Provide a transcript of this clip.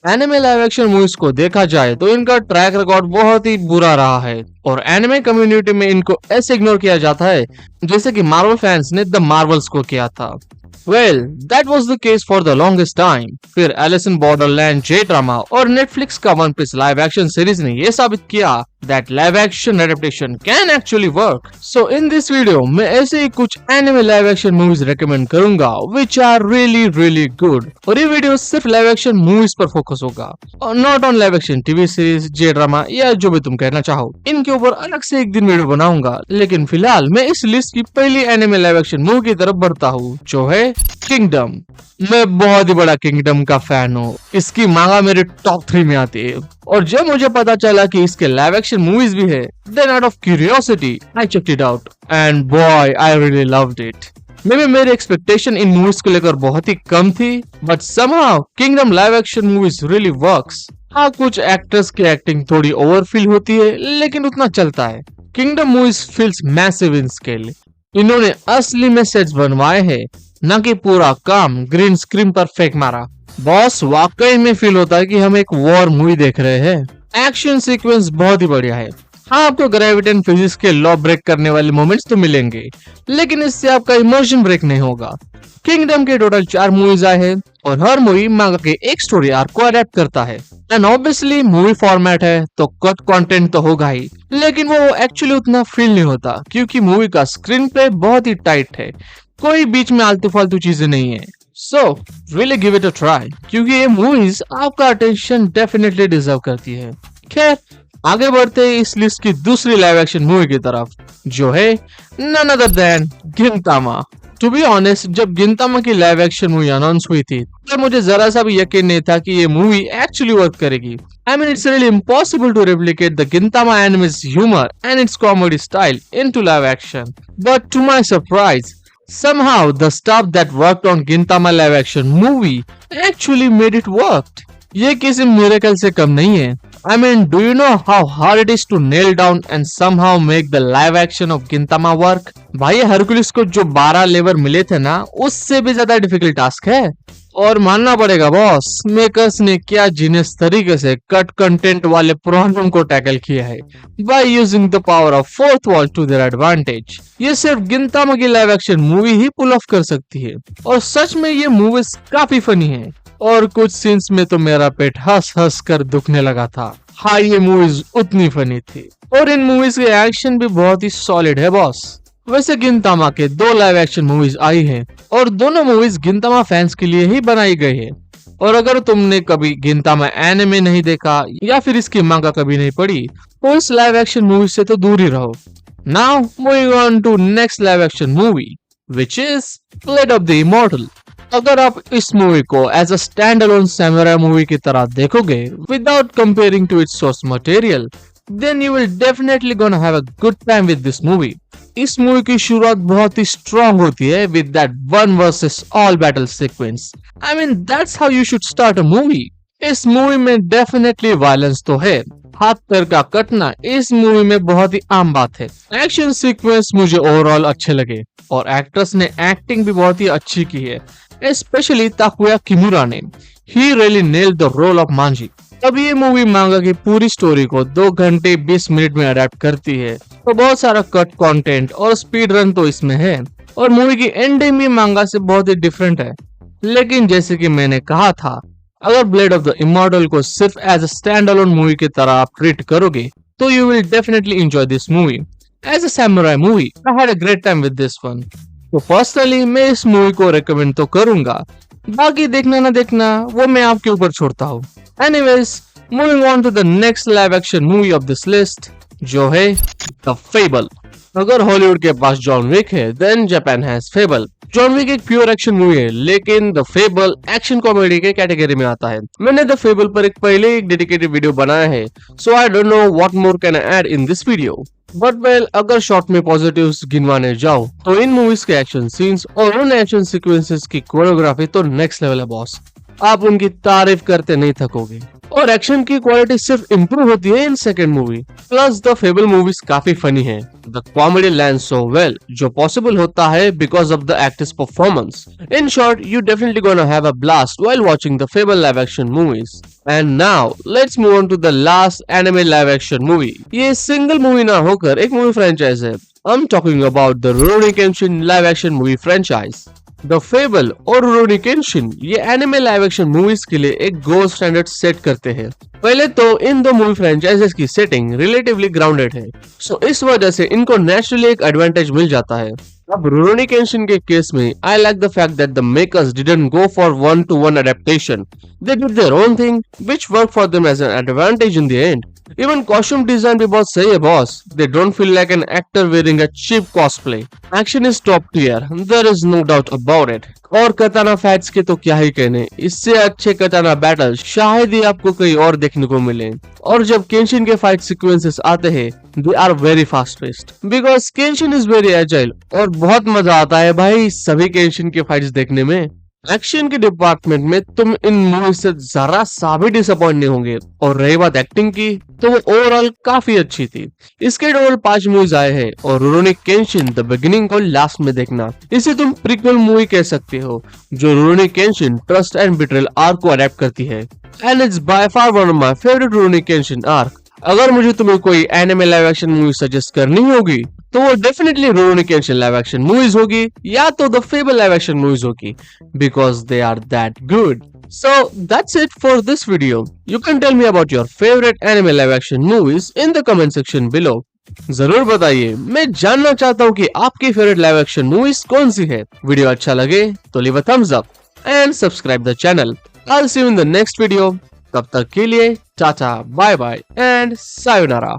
Anime live action movies को देखा जाए तो इनका ट्रैक रिकॉर्ड बहुत ही बुरा रहा है और एनिमे कम्युनिटी में इनको ऐसे इग्नोर किया जाता है जैसे कि मार्वल फैंस ने द मार्वल्स को किया था। Well, that was the case for the longest time. फिर Alice in Borderland J drama और नेटफ्लिक्स का One Piece live action series ने यह साबित किया that live action adaptation can actually work. So in this video मैं ऐसे ही कुछ anime live action movies recommend करूंगा व्हिच आर रियली गुड। और ये वीडियो सिर्फ लाइव एक्शन मूवीज पर फोकस होगा और not on live action TV series, J drama या जो भी तुम कहना चाहो। इनके ऊपर अलग से एक दिन वीडियो बनाऊंगा, लेकिन फिलहाल मैं इस लिस्ट की पहली एनिमे लाइव एक्शन मूवी की तरफ बढ़ता हूँ जो है किंगडम। मैं बहुत ही बड़ा किंगडम का फैन हूँ। इसकी मांगा मेरे टॉप 3 में आती है और जब मुझे पता चला कि इसके लाइव एक्शन मूवीज भी है, then out of curiosity I checked it out and boy I really loved it. Maybe मेरी एक्सपेक्टेशन इन मूवीज को लेकर बहुत ही कम थी, but somehow kingdom live action movies really works. हाँ, कुछ एक्टर्स की एक्टिंग थोड़ी ओवरफील होती है, लेकिन उतना चलता है। किंगडम मूवीज फील्स मैसिव इन स्केल। इन्होंने असली में सेट्स बनवाए हैं, न कि पूरा काम ग्रीन स्क्रीन पर फेंक मारा। बॉस, वाकई में फील होता है कि हम एक वॉर मूवी देख रहे हैं। एक्शन सीक्वेंस बहुत ही बढ़िया है। हाँ, आपको ग्रेविटी एंड फिजिक्स के लॉ ब्रेक करने वाले मोमेंट्स तो मिलेंगे, लेकिन इससे आपका इमोशन ब्रेक नहीं होगा। किंगडम के टोटल 4 मूवीज आए हैं और हर मूवी मांगा के एक स्टोरी आर्क को अडेप्ट करता है। एंड ऑब्वियसली मूवी फॉर्मेट है तो कट कंटेंट तो होगा ही, लेकिन वो एक्चुअली उतना फील नहीं होता क्योंकि मूवी का स्क्रीन प्ले बहुत ही टाइट है। कोई बीच में आलतू फालतू चीजें नहीं है। So really give it a try, क्योंकि ये मूवीज आपका अटेंशन डेफिनेटली डिजर्व करती है। खैर, आगे बढ़ते हैं इस लिस्ट की दूसरी लाइव एक्शन मूवी की तरफ जो है none other than Gintama. To be honest, जब गिनतामा की लाइव एक्शन मूवी अनाउंस हुई थी तब मुझे जरा सा भी यकीन नहीं था कि ये मूवी एक्चुअली वर्क करेगी। I mean, it's really impossible to replicate the Gintama anime's humor and its comedy style into live action. But to my surprise, somehow the stuff that worked on Gintama live action movie actually made it worked. ये किसी miracle से कम नहीं है। I mean, do you know how hard it is to nail down and somehow make the live action of Gintama work? भाई, Hercules को जो 12 लेवर मिले थे ना, उससे भी ज्यादा डिफिकल्ट टास्क है। और मानना पड़ेगा बॉस, मेकर्स ने क्या जीनियस तरीके से कट कंटेंट वाले प्रॉब्लम को टैकल किया है by using the power of fourth wall to their advantage. ये सिर्फ गिनतामा की लाइव एक्शन मूवी ही पुल ऑफ कर सकती है और सच में ये मूवीज काफी फनी है और कुछ सीन्स में तो मेरा पेट हंस हंस कर दुखने लगा था। हाँ, ये मूवीज उतनी फनी थी और इन मूवीज के एक्शन भी बहुत ही सॉलिड है बॉस। वैसे गिनतामा के 2 लाइव एक्शन मूवीज आई हैं और दोनों मूवीज गिनतामा फैंस के लिए ही बनाई गई है। और अगर तुमने कभी गिनतामा एनिमे नहीं देखा या फिर इसकी मांगा कभी नहीं पढ़ी तो इस लाइव एक्शन मूवी से तो दूर ही रहो। Now moving on to next live action movie which is blade of the immortal. अगर आप इस मूवी को as a stand alone samurai movie की तरह देखोगे without comparing to its source material, then you will definitely gonna have a good time with this movie. इस movie की शुरुआत बहुत ही स्ट्रॉन्ग होती है with that one versus all battle sequence. I mean, that's how you should start a movie. इस movie में definitely violence तो है, हाथ पैर का कटना इस मूवी में बहुत ही आम बात है। एक्शन सीक्वेंस मुझे ओवरऑल अच्छे लगे और एक्ट्रेस ने एक्टिंग भी बहुत ही अच्छी की है, स्पेशली ताकुया किमुरा ने। He really nailed the role of मांजी। अब ये मूवी मांगा की पूरी स्टोरी को 2 घंटे 20 मिनट में अडेप्ट करती है, तो बहुत सारा कट कंटेंट और स्पीड रन तो इसमें है और मूवी की एंडिंग भी मांगा से बहुत ही डिफरेंट है। लेकिन जैसे कि मैंने कहा था, अगर ब्लेड ऑफ द इमॉर्टल को सिर्फ as a stand alone movie की तरह आप ट्रीट करोगे तो you will definitely enjoy this movie. As a samurai movie I had a great time with this one. तो पर्सनली मैं इस मूवी को रेकमेंड तो करूंगा, बाकी देखना ना देखना वो मैं आपके ऊपर छोड़ता हूँ। Anyways, moving on to the next live action movie of this list, जो है The Fable। अगर हॉलीवुड के पास जॉन विक है, then Japan has Fable। John Wick एक प्योर एक्शन मूवी है, लेकिन The Fable एक्शन कॉमेडी के कैटेगरी में आता है। मैंने The Fable पर पहले एक डेडिकेटेड वीडियो बनाया है, so I don't know what more can I add in this video। But well, अगर शॉर्ट में पॉजिटिव्स गिनवाने जाओ तो इन मूवीज के एक्शन सीन्स और उन एक्शन सीक्वेंसेस की कोरियोग्राफी तो नेक्स्ट लेवल है बॉस। आप उनकी तारीफ करते नहीं थकोगे। और एक्शन की क्वालिटी सिर्फ इम्प्रूव होती है in second movie. Plus the fable movies काफी फनी है। The comedy land so well, जो पॉसिबल होता है because of the actors performance. In short, you definitely gonna have a blast while watching the fable live action movies. And now let's move on to the last anime live action movie. ये single movie ना होकर एक movie franchise है। I'm talking about the Rurouni Kenshin live action movie franchise. The Fable और Rurouni Kenshin ये anime live action movies के लिए एक गोल्ड स्टैंडर्ड सेट करते हैं। पहले तो इन दो मूवी फ्रेंचाइजेस की सेटिंग रिलेटिवली ग्राउंडेड है, सो इस वजह से इनको नेचुरली एक एडवांटेज मिल जाता है। अब Rurouni Kenshin के केस में I like the fact that the makers didn't go for one to one adaptation. They did their own thing which work for them as an advantage in the end. Even costume design भी बहुत सही है boss. They don't feel like an actor wearing a cheap cosplay. Action is top tier. There is no doubt about it. और कताना fights के तो क्या ही कहने, इससे अच्छे कताना बैटल शायद ही आपको कहीं और देखने को मिले। और जब केंशिन के फाइट सीक्वेंसेस आते हैं, they are very fast paced. Because केंशिन is very agile और बहुत मजा आता है भाई सभी केंशिन के फाइट्स देखने में। एक्शन के डिपार्टमेंट में तुम इन मूवी से जरा सा भी डिसअपॉइंट नहीं होंगे। और रही बात एक्टिंग की, तो वो ओवरऑल काफी अच्छी थी। इसके टोटल 5 मूवीज आए हैं और रुरोनी केंशिन द बिगिनिंग को लास्ट में देखना। इसे तुम प्रीक्वल मूवी कह सकते हो, जो Rurouni Kenshin trust and betrayal arc को अडेप्ट करती है। And it's by far one of my favourite Rurouni Kenshin arc. अगर मुझे तुम्हें कोई anime live action movie suggest करनी होगी तो वो definitely Rurouni Kenshin live action movies होगी या तो the fable live action movies होगी, because they are that good. So that's it for this video. You can tell me about your favorite anime live action movies in the comment section below. जरूर बताइए, मैं जानना चाहता हूँ कि आपकी favourite live action movies कौन सी है। वीडियो अच्छा लगे तो leave a thumbs up and subscribe the channel. I'll see you in the next video. तब तक के लिए tata, bye bye and sayonara.